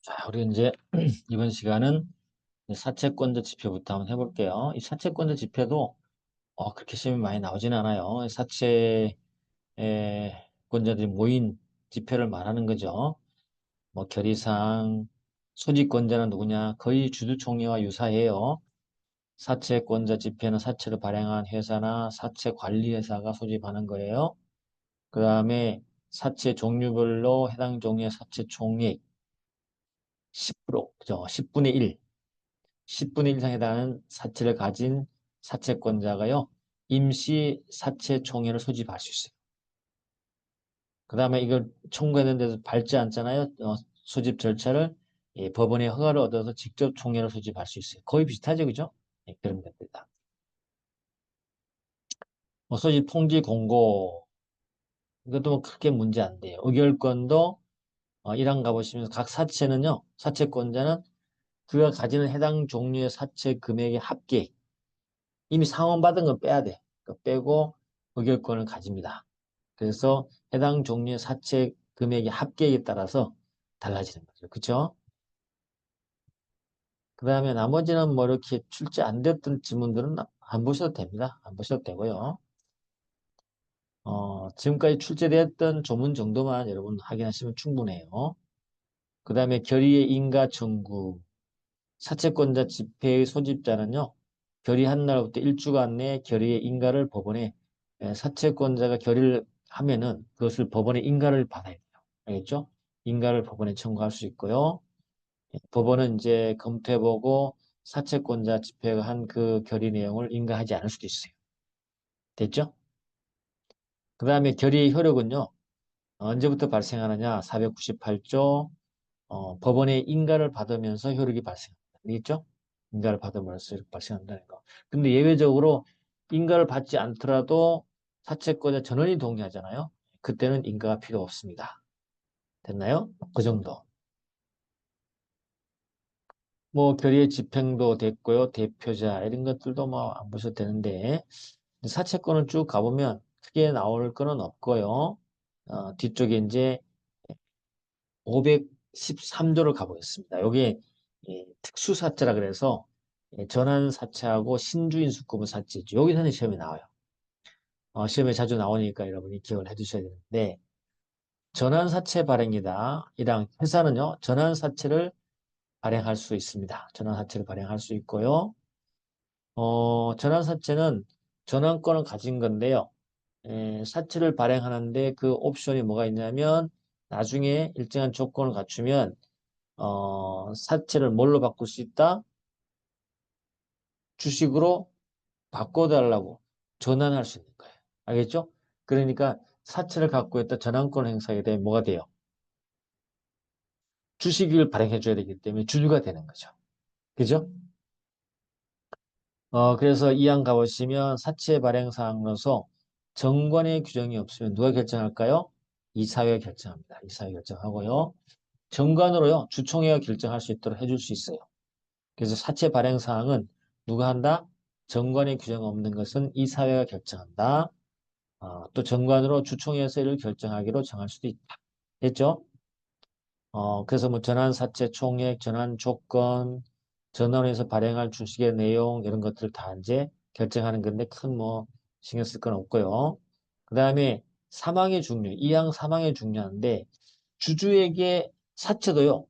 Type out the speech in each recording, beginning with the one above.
자, 우리 이제 이번 시간은 사채권자 지표부터 한번 해볼게요. 이 사채권자 지표도 그렇게 시험이 많이 나오진 않아요. 사채권자들이 모인 지표를 말하는 거죠. 뭐 결의사항, 소지권자는 누구냐? 거의 주주총회와 유사해요. 사채권자 지표는 사채를 발행한 회사나 사채관리회사가 소집하는 거예요. 그 다음에 사채 종류별로 해당 종류의 사채 총액 10%, 그죠? 10분의 1. 10분의 1 이상에 달하는 사채를 가진 사채권자가요, 임시 사채 총회를 소집할 수 있어요. 그 다음에 이걸 청구했는데도 밟지 않잖아요. 소집 절차를 법원의 허가를 얻어서 직접 총회를 소집할 수 있어요. 거의 비슷하죠, 그죠? 그런 것들다. 뭐 소집 통지 공고 이것도 뭐 크게 문제 안 돼요. 의결권도 1항 가보시면 각 사채는요, 사채권자는 그가 가지는 해당 종류의 사채 금액의 합계 이미 상환받은 건 빼야 돼. 빼고 의결권을 가집니다. 그래서 해당 종류의 사채 금액의 합계에 따라서 달라지는 거죠. 그렇죠? 그 다음에 나머지는 뭐 이렇게 출제 안 됐던 지문들은 안 보셔도 됩니다. 안 보셔도 되고요. 지금까지 출제됐던 조문 정도만 여러분 확인하시면 충분해요. 그 다음에 결의의 인가 청구. 사채권자 집회의 소집자는요, 결의한 날부터 1주간 내에 결의의 인가를 법원에 사채권자가 결의를 하면은 그것을 법원에 인가를 받아야 돼요. 알겠죠? 인가를 법원에 청구할 수 있고요. 법원은 이제 검토해보고 사채권자 집회가 한 그 결의 내용을 인가하지 않을 수도 있어요. 됐죠? 그 다음에 결의의 효력은요, 언제부터 발생하느냐? 498조 법원의 인가를 받으면서 효력이 발생합니다. 알겠죠? 인가를 받으면서 효력이 발생한다는 거. 근데 예외적으로 인가를 받지 않더라도 사채권자 전원이 동의하잖아요. 그때는 인가가 필요 없습니다. 됐나요? 그 정도. 뭐 결의의 집행도 됐고요. 대표자 이런 것들도 뭐 안 보셔도 되는데 사채권을 쭉 가보면 크게 나올 거는 없고요. 뒤쪽에 이제 513조를 가보겠습니다. 여기 특수사채라 그래서 전환사채하고 신주인 수급은 사채죠. 여기서는 시험에 나와요. 시험에 자주 나오니까 여러분이 기억을 해두셔야 되는데 전환사채 발행이다. 이랑 회사는요. 전환사채를 발행할 수 있습니다. 전환사채를 발행할 수 있고요. 전환사채는 전환권을 가진 건데요. 사채를 발행하는데 그 옵션이 뭐가 있냐면 나중에 일정한 조건을 갖추면 사채를 뭘로 바꿀 수 있다? 주식으로 바꿔달라고 전환할 수 있는 거예요. 알겠죠? 그러니까 사채를 갖고 있다 전환권 행사에 대해 뭐가 돼요? 주식을 발행해줘야 되기 때문에 주주가 되는 거죠. 그죠? 그래서 이항 가보시면 사채 발행 사항으로서 정관의 규정이 없으면 누가 결정할까요? 이사회가 결정합니다. 이사회 결정하고요. 정관으로요, 주총회가 결정할 수 있도록 해줄 수 있어요. 그래서 사채 발행 사항은 누가 한다? 정관의 규정 없는 것은 이사회가 결정한다. 또 정관으로 주총회에서 이를 결정하기로 정할 수도 있다. 됐죠? 그래서 뭐 전환 사채 총액, 전환 조건, 전환해서 발행할 주식의 내용 이런 것들을 다 이제 결정하는 건데 큰 뭐 신경 쓸 건 없고요. 그 다음에 사망의 중요, 이항 사망의 중요한데 주주에게 사채도요.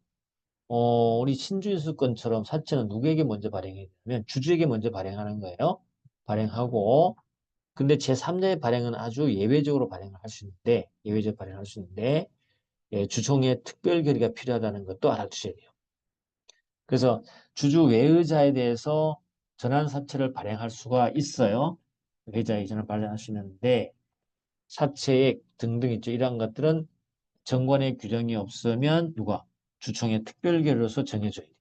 우리 신주인수권처럼 사채는 누구에게 먼저 발행해야 되냐면 주주에게 먼저 발행하는 거예요. 발행하고 근데 제3자의 발행은 아주 예외적으로 발행을 할 수 있는데 예외적 발행할 수 있는데 주총의 특별 결의가 필요하다는 것도 알아두셔야 돼요. 그래서 주주 외의자에 대해서 전환사채를 발행할 수가 있어요. 외의자 이전을 발행할 수 있는데 사채액 등등 있죠. 이러한 것들은 정관의 규정이 없으면 누가 주총의 특별 결의로서 정해져야 돼요.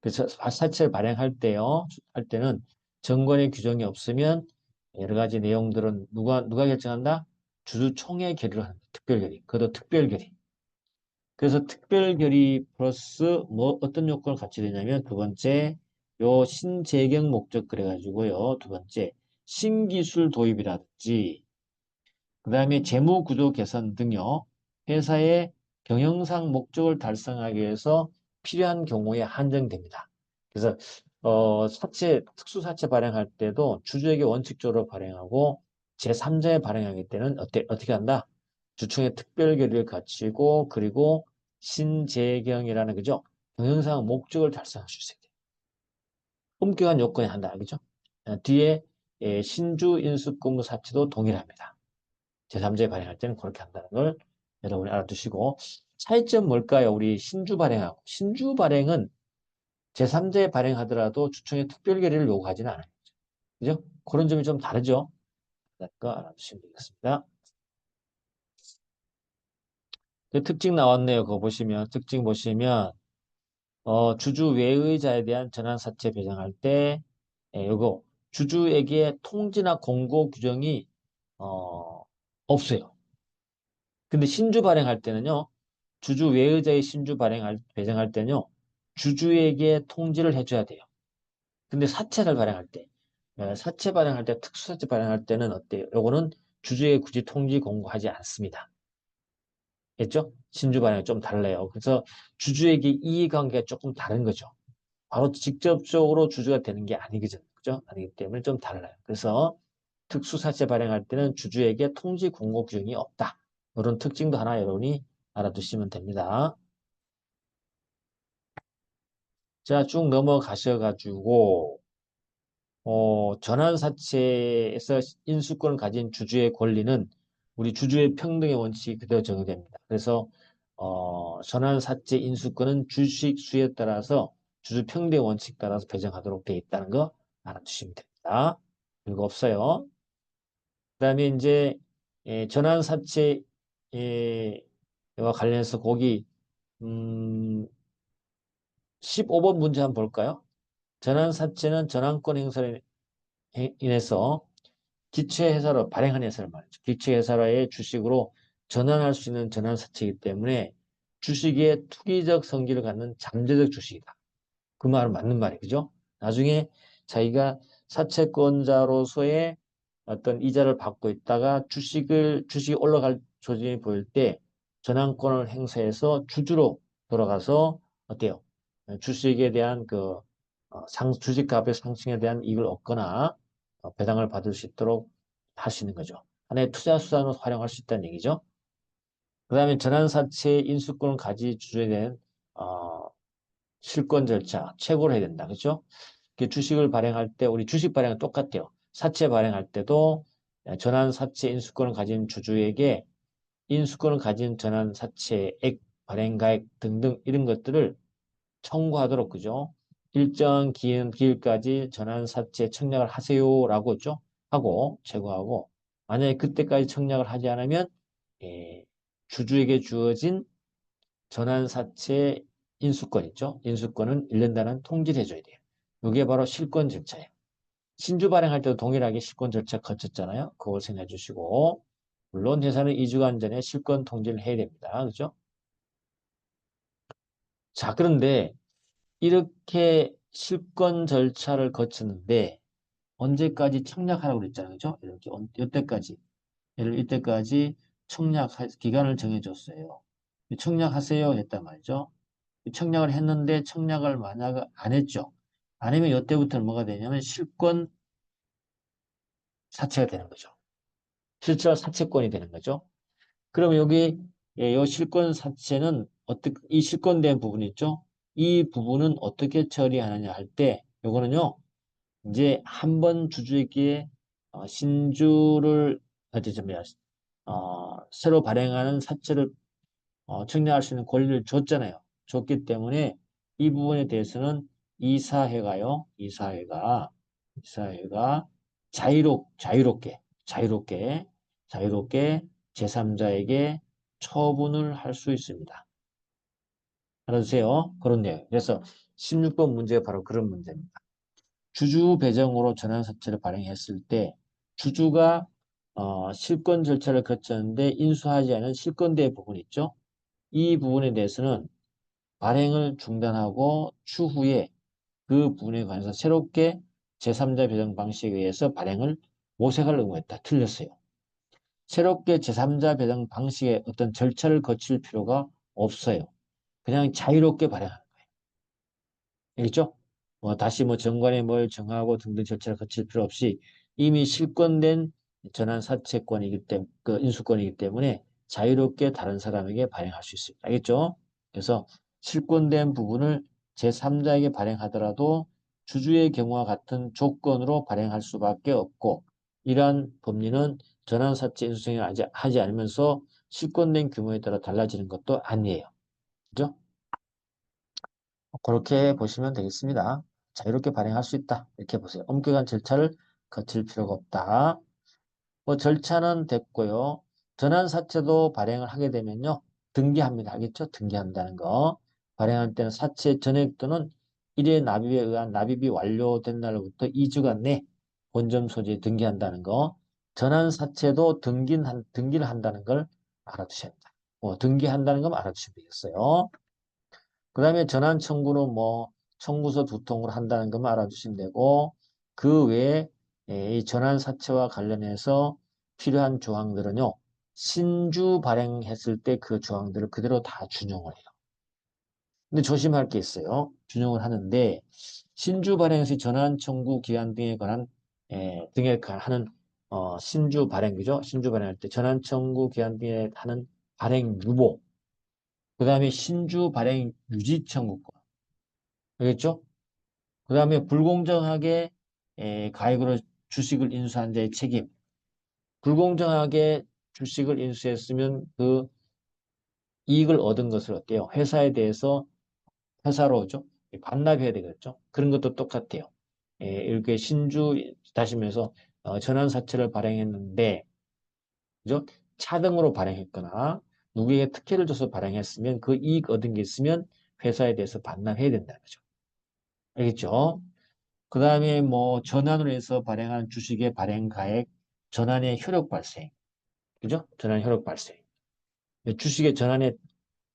그래서 사채를 발행할 때요, 할 때는 정관의 규정이 없으면 여러 가지 내용들은 누가 결정한다? 주주총회 결의로 하는 특별 결의. 그것도 특별 결의. 그래서 특별 결의 플러스 뭐 어떤 요건을 갖춰야 되냐면 두 번째 요 신재경 목적 그래가지고요. 두 번째 신기술 도입이라든지 그 다음에 재무 구조 개선 등요. 회사의 경영상 목적을 달성하기 위해서 필요한 경우에 한정됩니다. 그래서 사채, 특수사채 발행할 때도 주주에게 원칙적으로 발행하고 제3자에 발행하기 때는 어떻게 한다? 주총의 특별 결의를 갖추고 그리고 신재경이라는 그죠? 경영상 목적을 달성할 수 있어야 돼요. 엄격한 요건이 한다. 그죠? 뒤에 신주 인수권무 사채도 동일합니다. 제3자에 발행할 때는 그렇게 한다는 걸 여러분이 알아두시고 차이점 뭘까요? 우리 신주 발행하고 신주 발행은 제3자에 발행하더라도 주총의 특별 결의를 요구하지는 않아요. 그죠? 그런 점이 좀 다르죠? 그거 알아두시면 되겠습니다. 그 특징 나왔네요. 그거 보시면 특징 보시면 주주 외의자에 대한 전환사채 배정할 때 요거 주주에게 통지나 공고 규정이 없어요. 근데 신주 발행할 때는요. 주주 외의자의 신주 배정할 때는요. 주주에게 통지를 해줘야 돼요. 근데 사채를 발행할 때, 사채 발행할 때, 특수사채 발행할 때는 어때요? 요거는 주주에게 굳이 통지 공고하지 않습니다. 됐죠? 신주 발행이 좀 달라요. 그래서 주주에게 이해관계가 조금 다른 거죠. 바로 직접적으로 주주가 되는 게 아니거든요. 그죠? 아니기 때문에 좀 달라요. 그래서 특수사채 발행할 때는 주주에게 통지 공고 규정이 없다. 이런 특징도 하나 여러분이 알아두시면 됩니다. 자, 쭉 넘어가셔가지고, 전환사채에서 인수권을 가진 주주의 권리는 우리 주주의 평등의 원칙이 그대로 적용됩니다. 그래서, 전환사채 인수권은 주식 수에 따라서 주주 평등의 원칙 따라서 배정하도록 되어 있다는 거 알아두시면 됩니다. 별거 없어요. 그 다음에 이제, 전환사채와 관련해서 거기, 음, 15번 문제 한번 볼까요? 전환사채는 전환권 행사로 인해서 기체회사로 발행한 회사를 말이죠. 기체회사의 주식으로 전환할 수 있는 전환사채이기 때문에 주식의 투기적 성질을 갖는 잠재적 주식이다. 그 말은 맞는 말이에요. 그죠? 나중에 자기가 사채권자로서의 어떤 이자를 받고 있다가 주식이 올라갈 조짐이 보일 때 전환권을 행사해서 주주로 돌아가서 어때요? 주식에 대한 주식값의 상승에 대한 이익을 얻거나 배당을 받을 수 있도록 할 수 있는 거죠. 하나의 투자 수단으로 활용할 수 있다는 얘기죠. 그 다음에 전환사채 인수권을 가진 주주에 대한 어, 실권 절차 최고로 해야 된다. 그렇죠? 주식을 발행할 때 우리 주식 발행은 똑같아요. 사채 발행할 때도 전환사채 인수권을 가진 주주에게 인수권을 가진 전환사채액, 발행가액 등등 이런 것들을 청구하도록 그죠? 일정 기일까지 전환사채 청약을 하세요라고 했죠? 하고 최고하고 만약에 그때까지 청약을 하지 않으면 예, 주주에게 주어진 전환사채 인수권 있죠? 인수권은 1년간은 통지를 해줘야 돼요. 이게 바로 실권 절차예요. 신주 발행할 때도 동일하게 실권 절차 거쳤잖아요. 그걸 생각해 주시고 물론 회사는 2주간 전에 실권 통지를 해야 됩니다. 그죠? 자, 그런데 이렇게 실권 절차를 거쳤는데 언제까지 청약하라고 그랬잖아요. 그죠? 이렇게 이때까지 이때까지 청약 기간을 정해줬어요. 청약하세요 했단 말이죠. 청약을 했는데 청약을 만약 안 했죠. 아니면 이때부터는 뭐가 되냐면 실권 사채가 되는 거죠. 실질 사채권이 되는 거죠. 그럼 여기 이 실권 사채는 이 실권된 부분 있죠? 이 부분은 어떻게 처리하느냐 할 때 요거는요. 이제 한 번 주주에게 신주를 새로 발행하는 사채를 청약할 수 있는 권리를 줬잖아요. 줬기 때문에 이 부분에 대해서는 이사회가 자유롭게 제3자에게 처분을 할 수 있습니다. 알아두세요. 그런 내용. 그래서 16번 문제가 바로 그런 문제입니다. 주주 배정으로 전환사채를 발행했을 때 주주가 실권 절차를 거쳤는데 인수하지 않은 실권대 부분 있죠? 이 부분에 대해서는 발행을 중단하고 추후에 그 부분에 관해서 새롭게 제3자 배정 방식에 의해서 발행을 모색을 의무했다. 틀렸어요. 새롭게 제3자 배정 방식의 어떤 절차를 거칠 필요가 없어요. 그냥 자유롭게 발행하는 거예요. 알겠죠? 다시 정관에 뭘 정하고 등등 절차를 거칠 필요 없이 이미 실권된 전환 사채권이기 때문에, 그 인수권이기 때문에 자유롭게 다른 사람에게 발행할 수 있습니다. 알겠죠? 그래서 실권된 부분을 제3자에게 발행하더라도 주주의 경우와 같은 조건으로 발행할 수밖에 없고, 이러한 법리는 전환사채 인수승인을 하지 않으면서 실권된 규모에 따라 달라지는 것도 아니에요. 그죠? 그렇게 보시면 되겠습니다. 자유롭게 발행할 수 있다. 이렇게 보세요. 엄격한 절차를 거칠 필요가 없다. 절차는 됐고요. 전환사채도 발행을 하게 되면요. 등기합니다. 알겠죠? 등기한다는 거. 발행할 때는 사채 전액 또는 1회 납입에 의한 납입이 완료된 날로부터 2주간 내 본점 소지에 등기한다는 거. 전환사채도 등기를 한다는 걸 알아두셔야 합니다. 등기한다는 건 알아두시면 되겠어요. 그 다음에 전환 청구는 청구서 두 통으로 한다는 것만 알아두시면 되고, 그 외에 이 전환 사채와 관련해서 필요한 조항들은요, 신주 발행했을 때 그 조항들을 그대로 다 준용을 해요. 근데 조심할 게 있어요. 준용을 하는데, 신주 발행시 전환 청구 기한 등에 관한, 등에 하는, 신주 발행, 그죠? 신주 발행할 때 전환 청구 기한 등에 하는 발행 유보, 그 다음에 신주 발행 유지 청구권, 알겠죠? 그 다음에 불공정하게 가액으로 주식을 인수한 자의 책임. 불공정하게 주식을 인수했으면 그 이익을 얻은 것을 어때요? 회사에 대해서 회사로죠. 반납해야 되겠죠. 그런 것도 똑같아요. 이렇게 신주 다시면서 전환사채를 발행했는데, 그죠? 차등으로 발행했거나 누구에게 특혜를 줘서 발행했으면 그 이익 얻은 게 있으면 회사에 대해서 반납해야 된다는 거죠. 알겠죠? 그 다음에 전환을 해서 발행한 주식의 발행가액, 전환의 효력 발생. 그죠? 전환 효력 발생. 주식의 전환의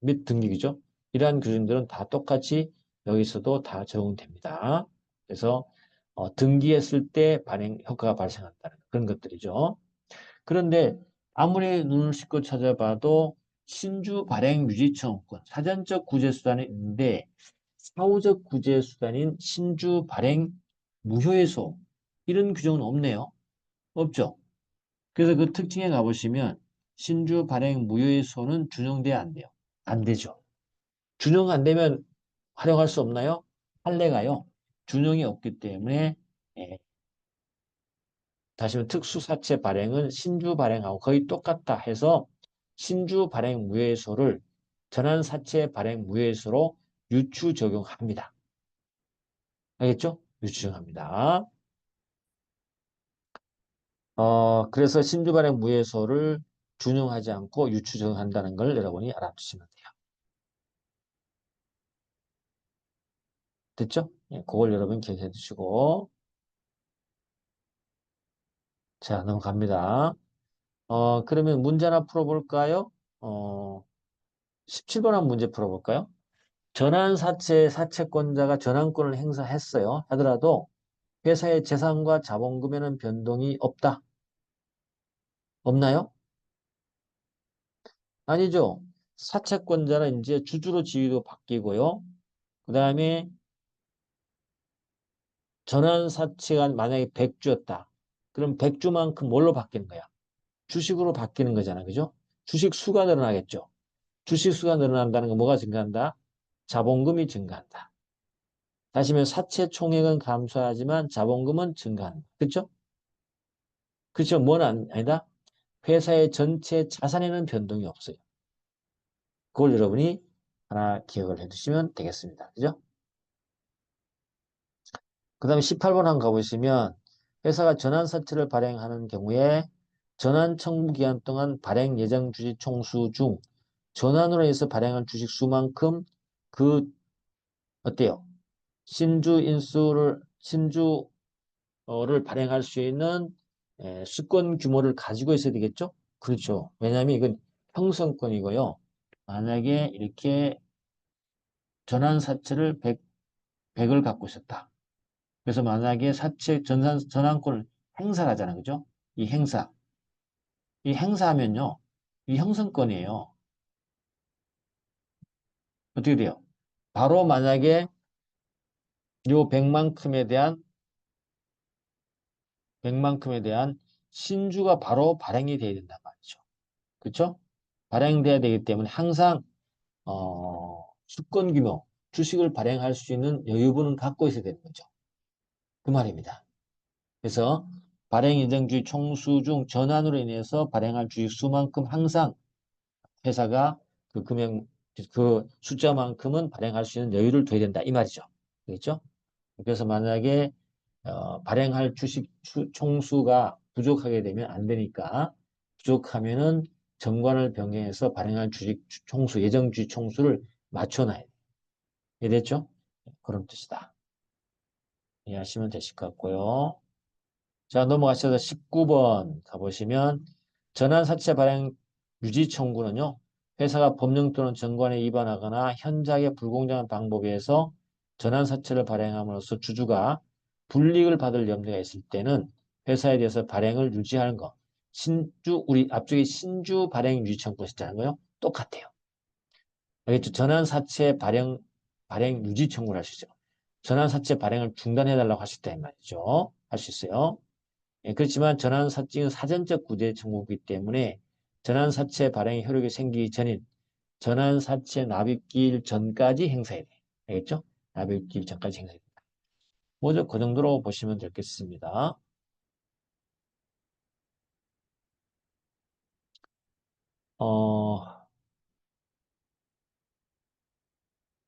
및 등기이죠. 이러한 규정들은 다 똑같이 여기서도 다 적용됩니다. 그래서 등기했을 때 발행 효과가 발생한다는 그런 것들이죠. 그런데 아무리 눈을 씻고 찾아봐도 신주 발행 유지 청구권, 사전적 구제 수단이 있는데 사후적 구제 수단인 신주 발행 무효에소 이런 규정은 없네요. 없죠. 그래서 그 특징에 가보시면 신주 발행 무효에소는 준용돼야 안 돼요. 안 되죠. 준용 안 되면 활용할 수 없나요? 판례가요. 준용이 없기 때문에 예, 다시 말해 특수사채 발행은 신주 발행하고 거의 똑같다 해서 신주 발행 무효에소를 전환사채 발행 무효에소로 유추 적용합니다. 알겠죠? 유추 적용합니다. 그래서 신주 발행 무효에소를 준용하지 않고 유추 적용한다는 걸 여러분이 알아두시면 돼요. 됐죠? 예, 그걸 여러분 기억해 두시고 자 넘어갑니다. 그러면 문제 하나 풀어볼까요? 17번 한 문제 풀어볼까요? 전환사채 사채권자가 전환권을 행사했어요. 하더라도 회사의 재산과 자본금에는 변동이 없다. 없나요? 아니죠. 사채권자는 이제 주주로 지위도 바뀌고요. 그 다음에 전환사채가 만약에 100주였다. 그럼 100주만큼 뭘로 바뀌는 거야? 주식으로 바뀌는 거잖아. 그죠? 주식 수가 늘어나겠죠. 주식 수가 늘어난다는 건 뭐가 증가한다? 자본금이 증가한다. 다시 말해 사채 총액은 감소하지만 자본금은 증가한다. 그렇죠? 그렇죠? 뭐는 아니다? 회사의 전체 자산에는 변동이 없어요. 그걸 여러분이 하나 기억을 해두시면 되겠습니다. 그죠? 그 다음에 18번 한번 가보시면 회사가 전환사채를 발행하는 경우에 전환 청구 기간 동안 발행 예정 주식 총수 중 전환으로 해서 발행한 주식 수만큼 그 어때요? 신주를 발행할 수 있는 수권 규모를 가지고 있어야 되겠죠? 그렇죠. 왜냐하면 이건 형성권이고요. 만약에 이렇게 전환사채를 100을 갖고 있었다. 그래서 만약에 전환권을 행사를 하잖아요. 그죠? 이 행사. 이 행사하면요. 이 형성권이에요. 어떻게 돼요? 바로 만약에 요 100만큼에 대한 신주가 바로 발행이 돼야 된단 말이죠. 그렇죠? 발행돼야 되기 때문에 항상 주권 규모, 주식을 발행할 수 있는 여유분은 갖고 있어야 되는 거죠. 그 말입니다. 그래서 발행 예정주의 총수 중 전환으로 인해서 발행할 주식 수만큼 항상 회사가 그 금액, 그 숫자만큼은 발행할 수 있는 여유를 둬야 된다. 이 말이죠. 그렇죠? 그래서 만약에 발행할 주식 총수가 부족하게 되면 안 되니까 부족하면은 정관을 변경해서 발행할 주식 총수, 예정 주식 총수를 맞춰놔야 돼요. 이해됐죠? 그런 뜻이다. 이해하시면 되실 것 같고요. 자, 넘어가셔서 19번 가보시면 전환사채 발행 유지 청구는요. 회사가 법령 또는 정관에 위반하거나 현장의 불공정한 방법에 의해서 전환사채를 발행함으로써 주주가 불이익을 받을 염려가 있을 때는 회사에 대해서 발행을 유지하는 거. 우리 앞쪽에 신주 발행 유지 청구 했잖아요. 거요. 똑같아요. 알겠죠? 전환사채 발행 유지 청구를 할 수 있어요. 전환사채 발행을 중단해달라고 할 수 있다 이 말이죠. 할 수 있어요. 예, 그렇지만 전환사증은 사전적 구제 청구이기 때문에 전환사채 발행의 효력이 생기기 전인 전환사채 납입기일 전까지 행사해야 돼. 알겠죠? 납입기일 전까지 행사해야 된다. 뭐죠? 그 정도로 보시면 되겠습니다. 어,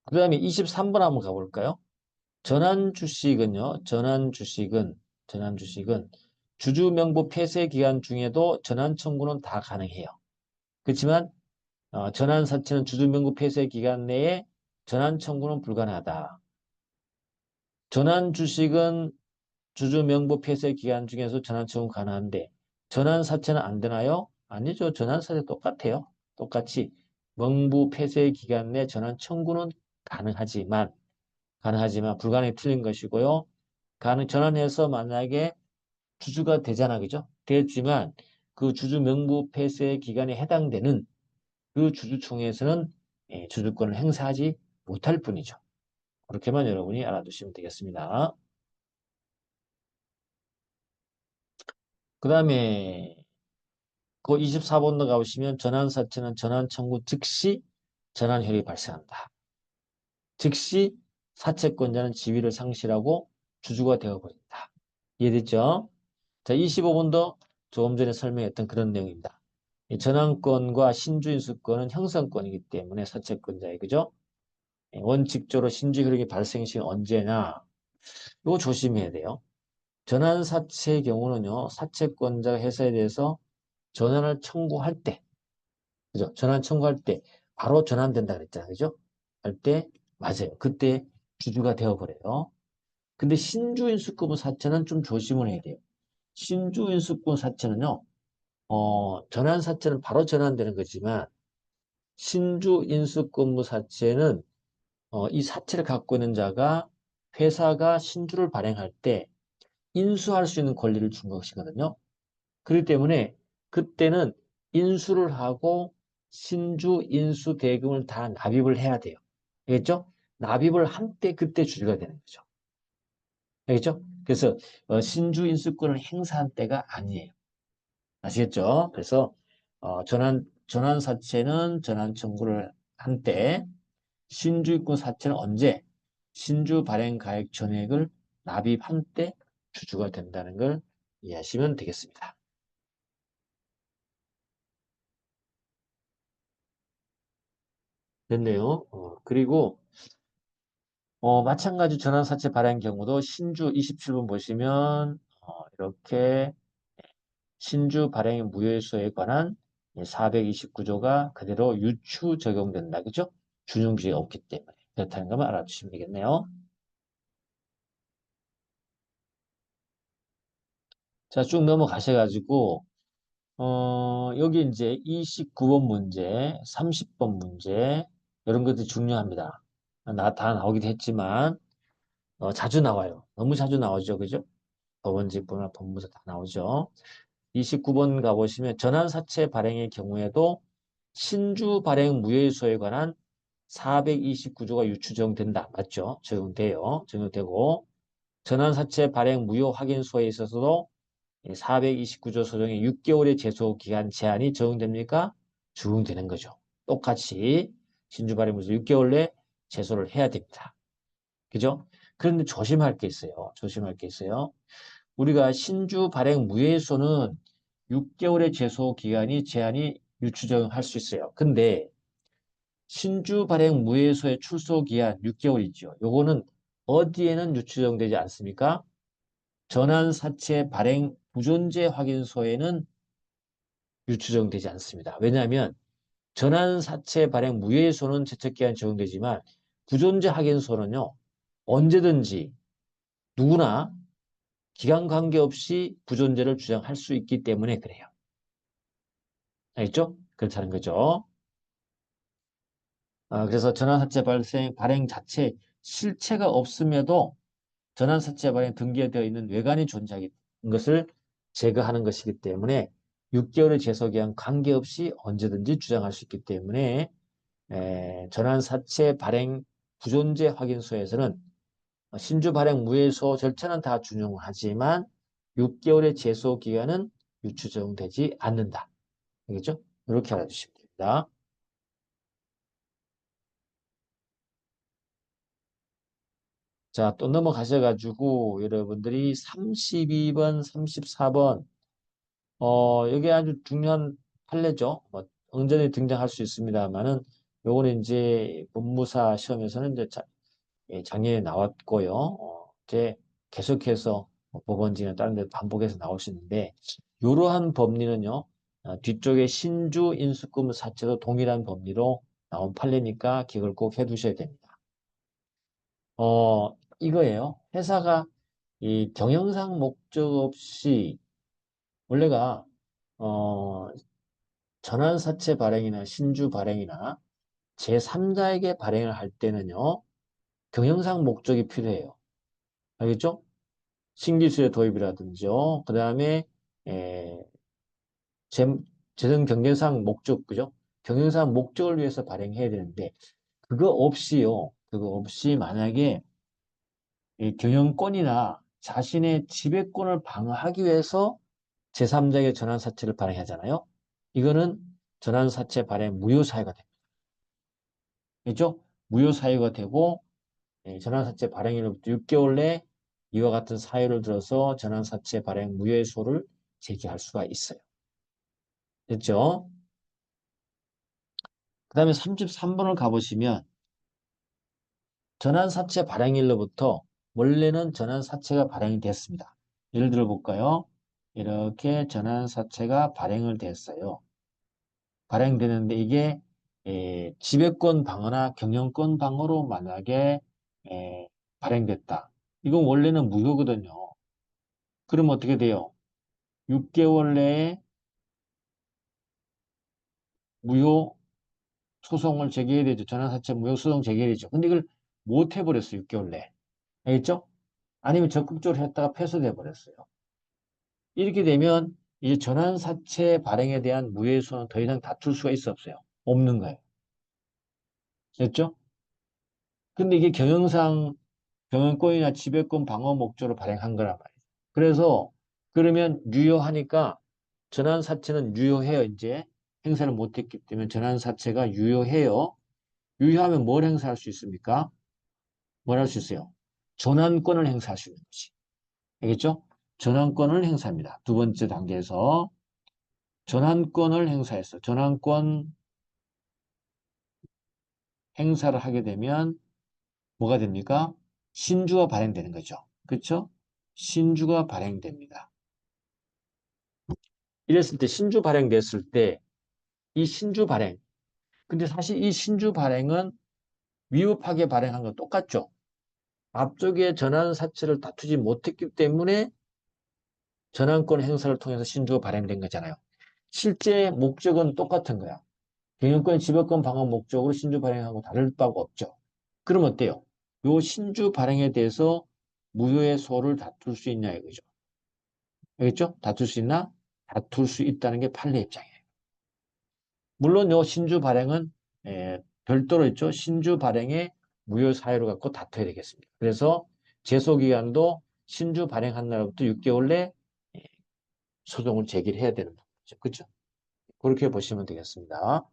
그 다음에 23번 한번 가볼까요? 전환주식은 주주 명부 폐쇄 기간 중에도 전환 청구는 다 가능해요. 그렇지만 전환사채는 주주 명부 폐쇄 기간 내에 전환 청구는 불가능하다. 전환주식은 주주 명부 폐쇄 기간 중에서 전환 청구 가능한데 전환사채는 안 되나요? 아니죠. 전환사채 똑같아요. 똑같이 명부 폐쇄 기간 내 전환 청구는 가능하지만 불가능이 틀린 것이고요. 전환해서 만약에 주주가 되잖아, 그죠? 됐지만 그 주주 명부 폐쇄 기간에 해당되는 그 주주총회에서는 주주권을 행사하지 못할 뿐이죠. 그렇게만 여러분이 알아두시면 되겠습니다. 그 다음에 그 24번도 가보시면 전환사채는 전환 청구 즉시 전환혈이 발생한다. 즉시 사채권자는 지위를 상실하고 주주가 되어버린다. 이해됐죠? 자, 25번도 조금 전에 설명했던 그런 내용입니다. 이 전환권과 신주인수권은 형성권이기 때문에 사채권자의 그죠? 원칙적으로 신주 효력이 발생 시는 언제나 이거 조심해야 돼요. 전환사채의 경우는요. 사채권자가 회사에 대해서 전환을 청구할 때 그죠? 전환 청구할 때 바로 전환된다 그랬잖아요. 그죠? 할 때 맞아요. 그때 주주가 되어버려요. 근데 신주인수권 사채는 좀 조심을 해야 돼요. 신주인수권 사채는요. 전환사채는 바로 전환되는 거지만 신주인수권무 사채는 이 사채를 갖고 있는 자가 회사가 신주를 발행할 때 인수할 수 있는 권리를 준 것이거든요. 그렇기 때문에 그때는 인수를 하고 신주 인수 대금을 다 납입을 해야 돼요. 알겠죠? 납입을 한 때 그때 주주가 되는 거죠. 알겠죠? 그래서 신주 인수권을 행사한 때가 아니에요. 아시겠죠? 그래서 전환 사채는 전환 청구를 한 때, 신주입권 사채는 언제? 신주 발행 가액 전액을 납입한 때 주주가 된다는 걸 이해하시면 되겠습니다. 됐네요. 그리고 마찬가지 전환사채 발행 경우도 신주 27번 보시면 이렇게 신주 발행 무효수에 관한 429조가 그대로 유추 적용된다. 그죠? 준용주의 없기 때문에 그렇다는 것만 알아두시면 되겠네요. 자, 쭉 넘어가셔가지고 여기 이제 29번 문제, 30번 문제 이런 것들이 중요합니다. 다 나오기도 했지만 자주 나와요. 너무 자주 나오죠. 그죠? 법원집부나 법무사 다 나오죠. 29번 가보시면 전환사채 발행의 경우에도 신주 발행 무효수에 관한 429조가 유추적용된다. 맞죠? 적용돼요. 적용되고 전환사채 발행 무효 확인소에 있어서도 429조 소정의 6개월의 제소 기간 제한이 적용됩니까? 적용되는 거죠. 똑같이 신주 발행부에서 6개월 내에 제소를 해야 됩니다. 그죠? 그런데 조심할 게 있어요. 조심할 게 있어요. 우리가 신주 발행 무효에서는 6개월의 제소 기간이 제한이 유추적용할 수 있어요. 근데 신주 발행 무효에서의 출소 기한 6개월이죠. 요거는 어디에는 유추적용되지 않습니까? 전환사채 발행 부존재 확인서에는 유추적용되지 않습니다. 왜냐하면 전환사채 발행 무효에서는 제척기한이 적용되지만 부존재 확인서는요. 언제든지 누구나 기간 관계없이 부존재를 주장할 수 있기 때문에 그래요. 알겠죠? 그렇다는 거죠. 그래서 전환사채 발행 자체 실체가 없음에도 전환사채 발행 등기에 되어 있는 외관이 존재하는 것을 제거하는 것이기 때문에 6개월의 제소기한 관계없이 언제든지 주장할 수 있기 때문에 전환사채 발행 부존재 확인서에서는 신주 발행 무효소 절차는 다 준용하지만 6개월의 제소 기간은 유추적용되지 않는다. 알겠죠? 이렇게 알아주시면 됩니다. 자, 또 넘어가셔가지고 여러분들이 32번, 34번 여기 아주 중요한 판례죠. 뭐 응전이 등장할 수 있습니다만은 요거는 이제 법무사 시험에서는 이제 작년에 나왔고요. 이제 계속해서 뭐 법원지나 다른 데 반복해서 나올 수 있는데 이러한 법리는요. 뒤쪽에 신주 인수금 사채도 동일한 법리로 나온 판례니까 기억을 꼭 해두셔야 됩니다. 이거예요. 회사가 이 경영상 목적 없이 원래가 어, 전환사채 발행이나 신주 발행이나 제3자에게 발행을 할 때는요. 경영상 목적이 필요해요. 알겠죠? 신기술의 도입이라든지요. 그 다음에 재정 경제상 목적, 그죠? 경영상 목적을 위해서 발행해야 되는데 그거 없이요. 그거 없이 만약에 이 경영권이나 자신의 지배권을 방어하기 위해서 제3자에게 전환사채를 발행하잖아요. 이거는 전환사채 발행 무효사유가 됩니다. 그죠? 무효사유가 되고 전환사채 발행일로부터 6개월 내 이와 같은 사유를 들어서 전환사채 발행 무효소를 제기할 수가 있어요. 됐죠? 그 다음에 33번을 가보시면 전환사채 발행일로부터 원래는 전환사채가 발행이 됐습니다. 예를 들어 볼까요? 이렇게 전환사채가 발행을 됐어요. 발행되는데 이게 지배권 방어나 경영권 방어로 만약에 발행됐다. 이건 원래는 무효거든요. 그럼 어떻게 돼요? 6개월 내에 무효 소송을 제기해야 되죠. 전환사채 무효 소송 제기해야 되죠. 근데 이걸 못 해버렸어요. 6개월 내에. 알겠죠? 아니면 적극적으로 했다가 패소돼 버렸어요. 이렇게 되면 이제 전환사채 발행에 대한 무효소는 더 이상 다툴 수가 있어 없어요? 없는 거예요. 됐죠? 근데 이게 경영상 경영권이나 지배권 방어 목적으로 발행한 거란 말이에요. 그래서 그러면 유효하니까 전환사채는 유효해요. 이제 행사를 못했기 때문에 전환사채가 유효해요. 유효하면 뭘 행사할 수 있습니까? 뭘 할 수 있어요? 전환권을 행사할 수 있는 거지. 알겠죠? 전환권을 행사합니다. 두 번째 단계에서 전환권을 행사했어. 전환권 행사를 하게 되면 뭐가 됩니까? 신주가 발행되는 거죠. 그렇죠? 신주가 발행됩니다. 이랬을 때 신주 발행됐을 때 이 신주 발행 근데 사실 이 신주 발행은 위법하게 발행한 건 똑같죠. 앞쪽에 전환 사채를 다투지 못했기 때문에 전환권 행사를 통해서 신주가 발행된 거잖아요. 실제 목적은 똑같은 거야. 경영권 지배권 방어 목적으로 신주 발행하고 다를 바가 없죠. 그럼 어때요? 요 신주 발행에 대해서 무효의 소를 다툴 수 있냐 이거죠. 알겠죠? 다툴 수 있나? 다툴 수 있다는 게 판례 입장이에요. 물론 요 신주 발행은 별도로 있죠. 신주 발행의 무효 사유를 갖고 다퉈야 되겠습니다. 그래서 제소기간도 신주 발행한 날부터 6개월 내 소송을 제기를 해야 되는 거죠. 그렇죠? 그렇게 보시면 되겠습니다.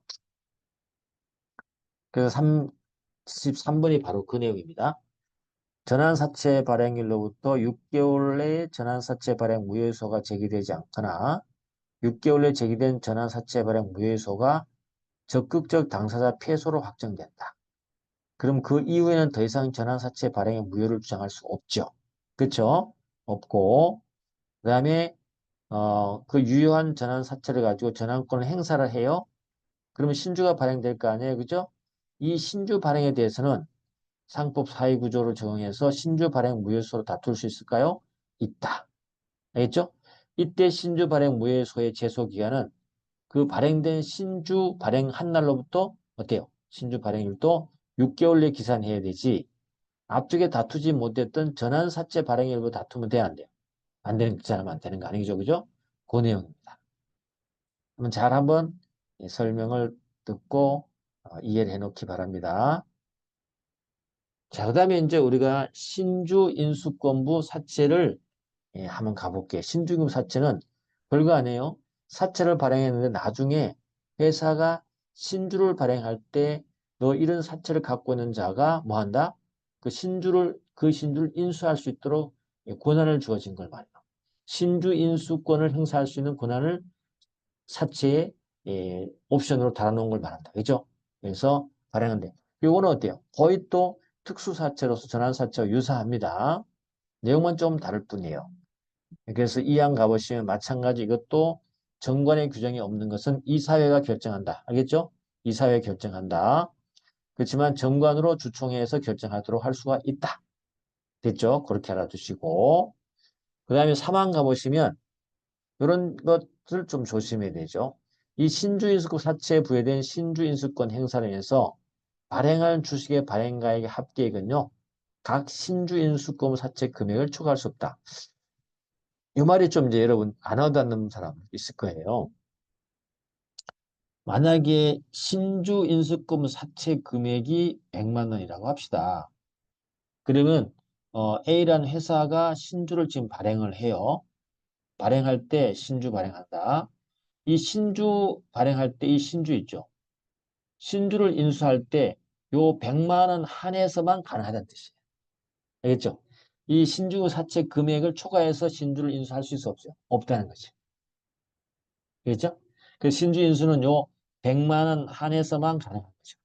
그래서 33번이 바로 그 내용입니다. 전환사채 발행일로부터 6개월 내에 전환사채 발행 무효소가 제기되지 않거나 6개월 내에 제기된 전환사채 발행 무효소가 적극적 당사자 패소로 확정된다. 그럼 그 이후에는 더 이상 전환사채 발행의 무효를 주장할 수 없죠. 그렇죠? 없고 그 다음에 그 유효한 전환사채를 가지고 전환권을 행사를 해요. 그러면 신주가 발행될 거 아니에요. 그죠? 이 신주 발행에 대해서는 상법 사회구조를 적용해서 신주 발행 무효소로 다툴 수 있을까요? 있다. 알겠죠? 이때 신주 발행 무효소의 제소기간은 그 발행된 신주 발행한 날로부터 어때요? 신주 발행일도 6개월 내에 기산해야 되지. 앞쪽에 다투지 못했던 전환사채 발행일부 다투면 돼야 안 돼요? 안 되는 사람 안 되는 거 아니죠? 그죠? 그 내용입니다. 그러면 잘 한번 설명을 듣고 이해를 해놓기 바랍니다. 자, 그 다음에 이제 우리가 신주 인수권부 사채를 한번 가볼게요. 신주금 사채는 별거 아니에요. 사채를 발행했는데 나중에 회사가 신주를 발행할 때 너 이런 사채를 갖고 있는 자가 뭐 한다? 그 신주를 인수할 수 있도록 권한을 주어진 걸 말이에요. 신주 인수권을 행사할 수 있는 권한을 사채에 옵션으로 달아놓은 걸 말한다. 그죠? 그래서 발행한대. 이거는 어때요? 거의 또 특수사채로서 전환사채와 유사합니다. 내용만 좀 다를 뿐이에요. 그래서 이 항 가보시면 마찬가지 이것도 정관의 규정이 없는 것은 이사회가 결정한다. 알겠죠? 이사회가 결정한다. 그렇지만 정관으로 주총회에서 결정하도록 할 수가 있다. 됐죠? 그렇게 알아두시고 그 다음에 3항 가보시면 이런 것을 좀 조심해야 되죠. 이 신주인수권 사채에 부여된 신주인수권 행사를 위해서 발행한 주식의 발행가액의 합계액은요. 각 신주인수권 사채 금액을 초과할 수 없다. 이 말이 좀 이제 여러분 안 와닿는 사람 있을 거예요. 만약에 신주인수권 사채 금액이 100만 원이라고 합시다. 그러면 A라는 회사가 신주를 지금 발행을 해요. 발행할 때 신주 발행한다. 이 신주 발행할 때 이 신주 있죠. 신주를 인수할 때 요 100만 원 한해서만 가능하다는 뜻이에요. 알겠죠? 이 신주 사채 금액을 초과해서 신주를 인수할 수 있어 없어요? 없다는 거지. 알겠죠? 그 신주 인수는 요 100만 원 한해서만 가능한 거죠.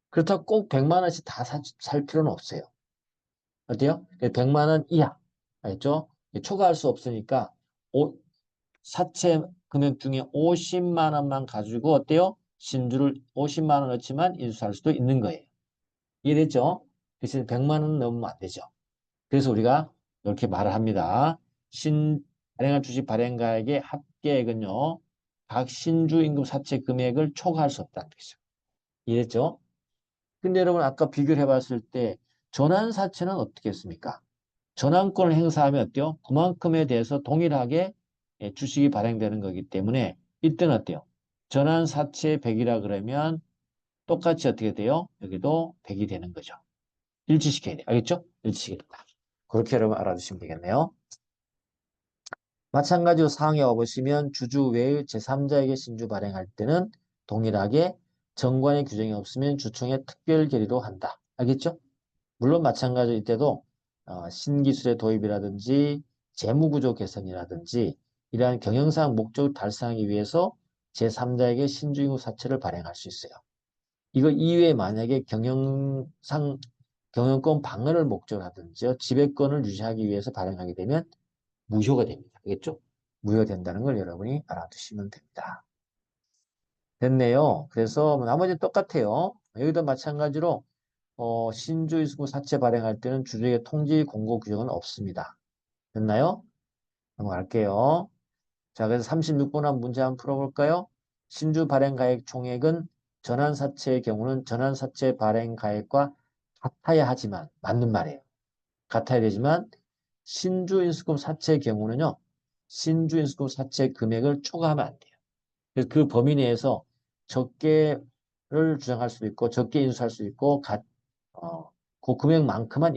그렇다고 꼭 100만 원씩 다 살 필요는 없어요. 어때요? 100만 원 이하. 알겠죠? 초과할 수 없으니까 사채 금액 중에 50만 원만 가지고 어때요? 신주를 50만 원 넣지만 인수할 수도 있는 거예요. 이해됐죠? 대신 100만 원 넘으면 안 되죠. 그래서 우리가 이렇게 말을 합니다. 발행한 주식 발행가액의 합계액은요. 각 신주임금 사채 금액을 초과할 수 없다는 뜻이죠. 이해됐죠? 근데 여러분 아까 비교를 해봤을 때 전환사채는 어떻게 했습니까? 전환권을 행사하면 어때요? 그만큼에 대해서 동일하게 주식이 발행되는 거기 때문에 이때는 어때요? 전환사채 100이라 그러면 똑같이 어떻게 돼요? 여기도 100이 되는 거죠. 일치시켜야 돼요. 알겠죠? 일치시키겠다. 그렇게 여러분 알아두시면 되겠네요. 마찬가지로 사항에 와보시면 주주 외의 제3자에게 신주 발행할 때는 동일하게 정관의 규정이 없으면 주총의 특별 결의로 한다. 알겠죠? 물론 마찬가지로 이때도 신기술의 도입이라든지 재무구조 개선이라든지 이러한 경영상 목적을 달성하기 위해서 제3자에게 신주임금 사채를 발행할 수 있어요. 이거 이외에 만약에 경영권 방어를 목적으로 하든지 지배권을 유지하기 위해서 발행하게 되면 무효가 됩니다. 알겠죠? 무효가 된다는 걸 여러분이 알아두시면 됩니다. 됐네요. 그래서 나머지는 똑같아요. 여기도 마찬가지로 신주이수구 사채 발행할 때는 주주에게 통지 공고 규정은 없습니다. 됐나요? 넘어갈게요. 자, 그래서 36번 한 문제 한번 풀어볼까요? 신주 발행 가액 총액은 전환사채의 경우는 전환사채 발행 가액과 같아야 하지만 맞는 말이에요. 같아야 되지만 신주인수금 사채의 경우는요. 신주인수금 사채 금액을 초과하면 안 돼요. 그래서 그 범위 내에서 적게 주장할 수도 있고 적게 인수할 수 있고 그 금액만큼만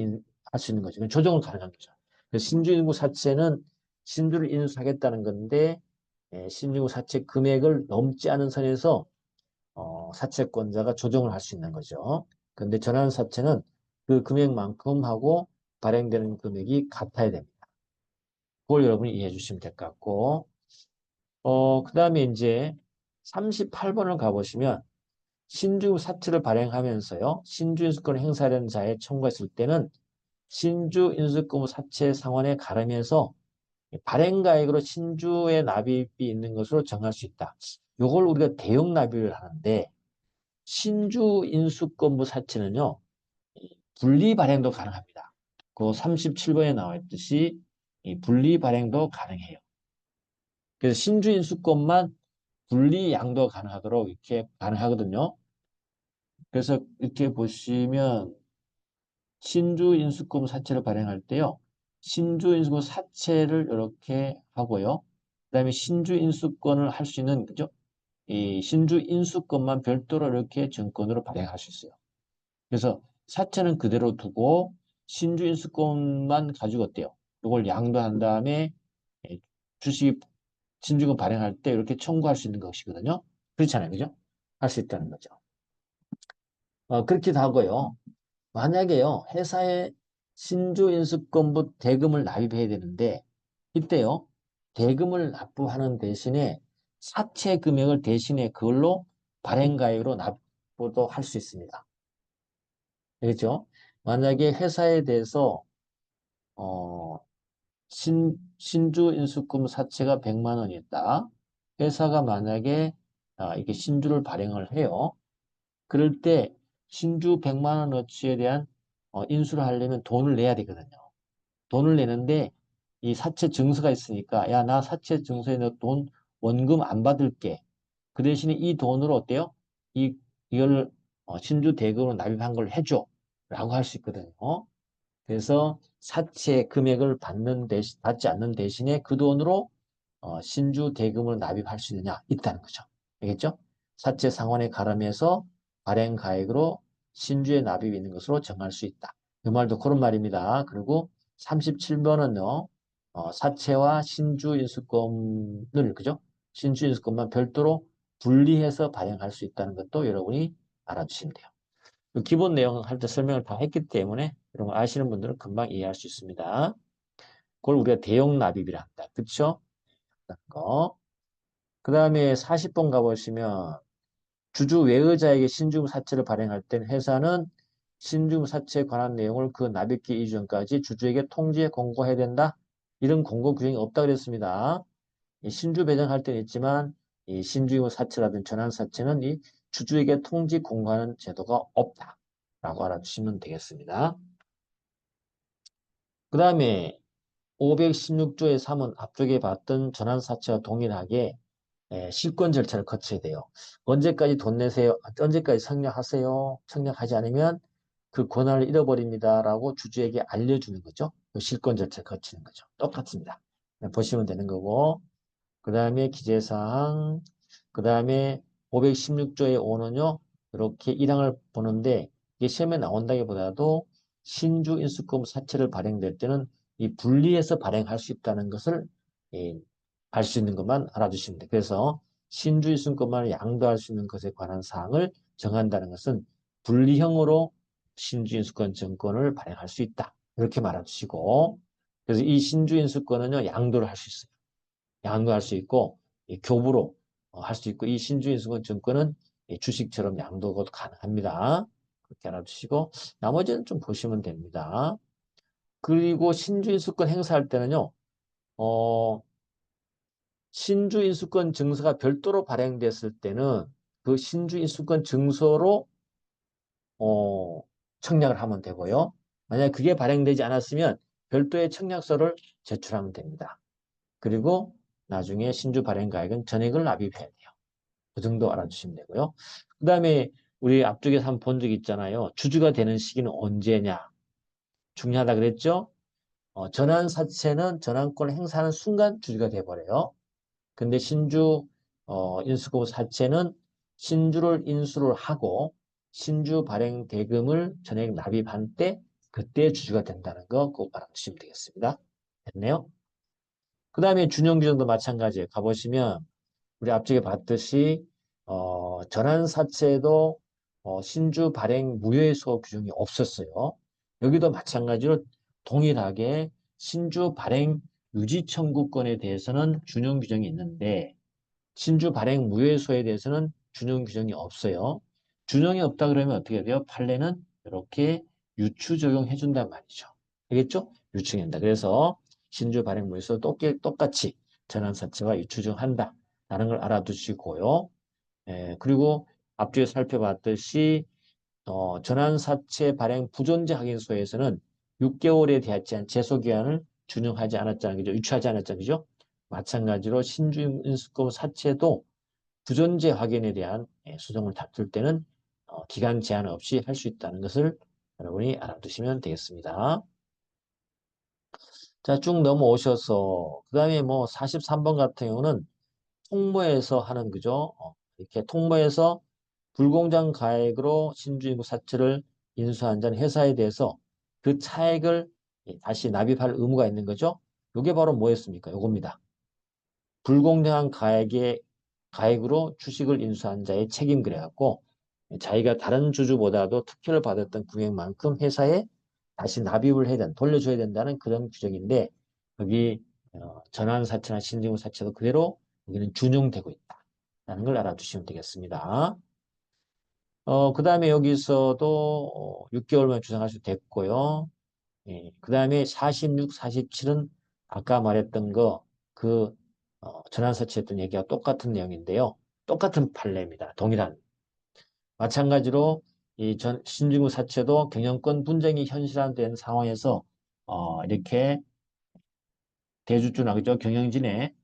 할 수 있는 거죠. 조정을 가능한 거죠. 그래서 신주인구 사채는 신주를 인수하겠다는 건데 신주인구 사채 금액을 넘지 않은 선에서 사채권자가 조정을 할 수 있는 거죠. 그런데 전환사채는 그 금액만큼 하고 발행되는 금액이 같아야 됩니다. 그걸 여러분이 이해해 주시면 될 것 같고 그 다음에 이제 38번을 가보시면 신주 사채를 발행하면서요. 신주 인수권을 행사하려는 자에 청구했을 때는 신주 인수권 사채 상환에 가름해서 발행가액으로 신주의 납입이 있는 것으로 정할 수 있다. 이걸 우리가 대형 납입을 하는데 신주 인수권부 사채는요. 분리 발행도 가능합니다. 그 37번에 나와 있듯이 이 분리 발행도 가능해요. 그래서 신주 인수권만 분리 양도 가능하도록 이렇게 가능하거든요. 그래서 이렇게 보시면 신주 인수권 사채를 발행할 때요. 신주 인수권 사채를 이렇게 하고요. 그다음에 신주 인수권을 할 수 있는 그죠? 이 신주 인수권만 별도로 이렇게 증권으로 발행할 수 있어요. 그래서 사채는 그대로 두고 신주 인수권만 가지고 어때요? 이걸 양도한 다음에 주식 신주권 발행할 때 이렇게 청구할 수 있는 것이거든요. 그렇잖아요. 그죠? 할 수 있다는 거죠. 그렇기도 하고요. 만약에요, 회사에 신주인수권부 대금을 납입해야 되는데, 이때요, 대금을 납부하는 대신에 사채 금액을 대신에 그걸로 발행가액으로 납부도 할 수 있습니다. 그렇죠? 만약에 회사에 대해서, 어, 신주인수권 사채가 100만 원이었다. 회사가 만약에, 이게 신주를 발행을 해요. 그럴 때 신주 100만 원어치에 대한 인수를 하려면 돈을 내야 되거든요. 돈을 내는데 이 사채 증서가 있으니까 야, 나 사채 증서에 너 돈 원금 안 받을게. 그 대신에 이 돈으로 어때요? 이걸 신주 대금으로 납입한 걸 해줘. 라고 할 수 있거든요. 그래서 사채 금액을 받지 않는 대신에 그 돈으로 신주 대금을 납입할 수 있느냐? 있다는 거죠. 알겠죠? 사채 상환에 가름해서 발행 가액으로 신주의 납입이 있는 것으로 정할 수 있다. 이 말도 그런 말입니다. 그리고 37번은요. 사채와 신주 인수권을 그죠? 신주 인수권만 별도로 분리해서 발행할 수 있다는 것도 여러분이 알아주시면 돼요. 그 기본 내용 할 때 설명을 다 했기 때문에 이런 거 아시는 분들은 금방 이해할 수 있습니다. 그걸 우리가 대형 납입이라 합니다. 그렇죠? 그 다음에 40번 가보시면 주주 외의자에게 신주금 사채를 발행할 땐 회사는 신주금 사채에 관한 내용을 그 납입기 이전까지 주주에게 통지에 공고해야 된다. 이런 공고 규정이 없다 그랬습니다. 이 신주 배정할 때는 있지만 이 신주금 사채라든지 전환 사채는 이 주주에게 통지 공고하는 제도가 없다. 라고 알아주시면 되겠습니다. 그 다음에 516조의 3은 앞쪽에 봤던 전환 사채와 동일하게 실권 절차를 거쳐야 돼요. 언제까지 돈 내세요? 언제까지 청약하세요? 청약하지 않으면 그 권한을 잃어버립니다라고 주주에게 알려주는 거죠. 그 실권 절차를 거치는 거죠. 똑같습니다. 보시면 되는 거고 그 다음에 기재사항 그 다음에 516조의 5는요. 이렇게 1항을 보는데 이게 시험에 나온다기보다도 신주 인수권 사채를 발행될 때는 이 분리해서 발행할 수 있다는 것을 예, 알 수 있는 것만 알아주시면 돼요. 그래서 신주 인수권만을 양도할 수 있는 것에 관한 사항을 정한다는 것은 분리형으로 신주 인수권 증권을 발행할 수 있다. 이렇게 말해주시고 그래서 이 신주 인수권은요 양도를 할 수 있어요. 양도할 수 있고 교부로 할 수 있고 이 신주인수권 증권은 주식처럼 양도가 가능합니다. 그렇게 알아두시고 나머지는 좀 보시면 됩니다. 그리고 신주인수권 행사할 때는요. 어, 신주인수권 증서가 별도로 발행됐을 때는 그 신주인수권 증서로 청약을 하면 되고요. 만약 그게 발행되지 않았으면 별도의 청약서를 제출하면 됩니다. 그리고 나중에 신주 발행 가액은 전액을 납입해야 돼요. 그 정도 알아주시면 되고요. 그 다음에 우리 앞쪽에서 한번 본 적 있잖아요. 주주가 되는 시기는 언제냐? 중요하다 그랬죠? 전환사채는 전환권을 행사하는 순간 주주가 돼버려요. 근데 신주 인수권 사채는 신주를 인수를 하고 신주 발행 대금을 전액 납입한 때 그때 주주가 된다는 거 꼭 알아두시면 되겠습니다. 됐네요. 그 다음에 준용 규정도 마찬가지예요. 가보시면 우리 앞쪽에 봤듯이 전환사채도 신주 발행 무효에서 규정이 없었어요. 여기도 마찬가지로 동일하게 신주 발행 유지 청구권에 대해서는 준용 규정이 있는데 신주 발행 무효소에 대해서는 준용 규정이 없어요. 준용이 없다 그러면 어떻게 돼요? 판례는 이렇게 유추 적용해 준단 말이죠. 알겠죠? 유추한다. 그래서 신주 발행 무효소 똑같이 전환사채와 유추 적용한다. 라는 걸 알아두시고요. 그리고 앞뒤에 살펴봤듯이 전환사채 발행 부존재 확인서에서는 6개월에 대한 제소기한을 준용하지 않았잖아요. 그죠? 유추하지 않았잖아요. 그죠? 마찬가지로 신주인수권 사채도 부존재 확인에 대한 소송을 다툴 때는 기간 제한 없이 할 수 있다는 것을 여러분이 알아두시면 되겠습니다. 자, 쭉 넘어오셔서 그 다음에 뭐 43번 같은 경우는 통모에서 하는 거죠. 이렇게 통모에서 불공정 가액으로 신주인국 사채를 인수한 자는 회사에 대해서 그 차액을 다시 납입할 의무가 있는 거죠. 이게 바로 뭐였습니까? 요겁니다. 불공정한 가액으로 주식을 인수한 자의 책임 그래갖고 자기가 다른 주주보다도 특혜를 받았던 금액만큼 회사에 다시 납입을 해야 된다, 돌려줘야 된다는 그런 규정인데 여기 전환사채나 신주인국사채도 그대로 여기는 준용되고 있다라는 걸 알아두시면 되겠습니다. 그 다음에 여기서도 6개월만 주장할 수 됐고요. 그 다음에 46, 47은 아까 말했던 거, 전환사채했던 얘기와 똑같은 내용인데요. 똑같은 판례입니다. 동일한. 마찬가지로 신주국 사채도 경영권 분쟁이 현실화된 상황에서, 이렇게 대주주나, 그죠? 경영진의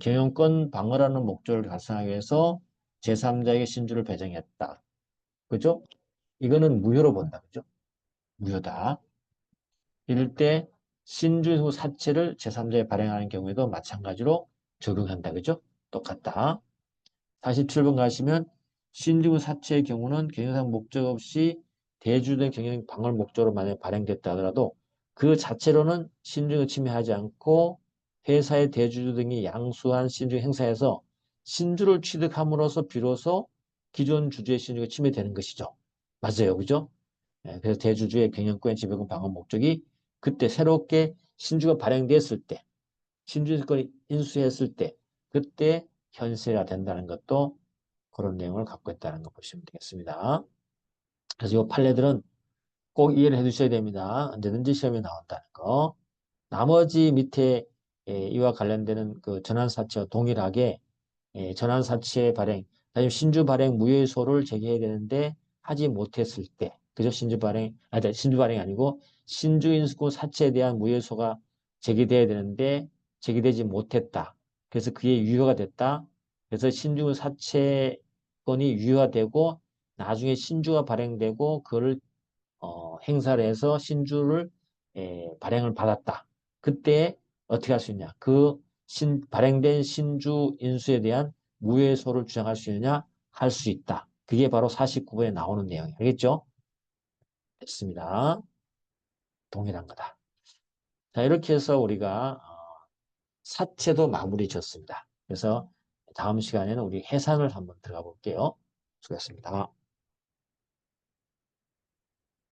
경영권 방어라는 목적을 달성하기 위해서 제3자에게 신주를 배정했다. 그죠? 이거는 무효로 본다. 그죠? 무효다. 이럴 때 신주 사채를 제3자에 발행하는 경우에도 마찬가지로 적용한다. 그죠? 똑같다. 47번 가시면 신주 사채의 경우는 경영상 목적 없이 대주주의 경영 방어를 목적으로 만약 발행됐다 하더라도 그 자체로는 신중을 침해하지 않고 회사의 대주주 등이 양수한 신중 행사에서 신주를 취득함으로써 비로소 기존 주주의 신중이 침해되는 것이죠. 맞아요. 그죠? 그래서 대주주의 경영권 지배권 방어 목적이 그때 새롭게 신주가 발행됐을 때, 신주권이 인수했을 때, 그때 현실화 된다는 것도 그런 내용을 갖고 있다는 거 보시면 되겠습니다. 그래서 이 판례들은 꼭 이해를 해 두셔야 됩니다. 언제든지 시험에 나온다는 거. 나머지 밑에 이와 관련되는 그 전환사채와 동일하게 전환사채 발행, 다시 신주 발행 무효소를 제기해야 되는데 하지 못했을 때, 그죠? 신주 발행이 아니고 신주 인수권 사채에 대한 무효소가 제기돼야 되는데 제기되지 못했다. 그래서 그게 유효가 됐다. 그래서 신주 사채권이 유효가 되고 나중에 신주가 발행되고 그거를 행사를 해서 신주를 발행을 받았다. 그때 어떻게 할 수 있냐? 발행된 신주 인수에 대한 무효소를 주장할 수 있느냐? 할 수 있다. 그게 바로 49번에 나오는 내용이에요. 알겠죠? 됐습니다. 동일한 거다. 자, 이렇게 해서 우리가 사채도 마무리 졌습니다. 그래서 다음 시간에는 우리 해산을 한번 들어가 볼게요. 수고했습니다.